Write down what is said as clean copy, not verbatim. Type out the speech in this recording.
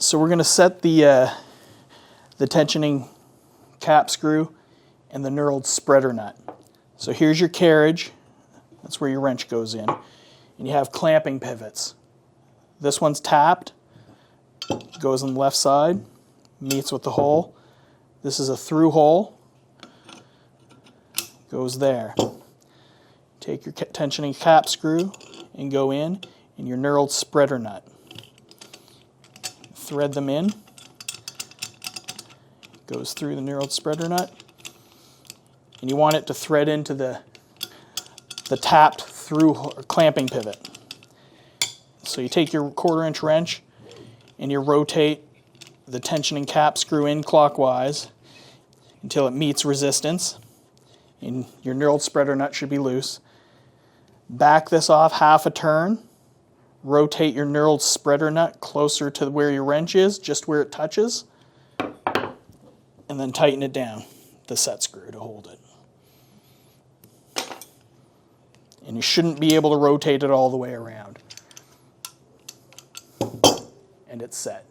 So we're going to set the tensioning cap screw and the knurled spreader nut. So here's your carriage. That's where your wrench goes in. And you have clamping pivots. This one's tapped, goes on the left side, meets with the hole. This is a through hole, goes there. Take your tensioning cap screw and go in, and your knurled spreader nut. Thread them in. Goes through the knurled spreader nut. And you want it to thread into the tapped through clamping pivot. So you take your 1/4-inch wrench and you rotate the tensioning cap screw in clockwise until it meets resistance. And your knurled spreader nut should be loose. Back this off half a turn. Rotate your knurled spreader nut closer to where your wrench is, just where it touches. And then tighten it down, the set screw, to hold it. And you shouldn't be able to rotate it all the way around. And it's set.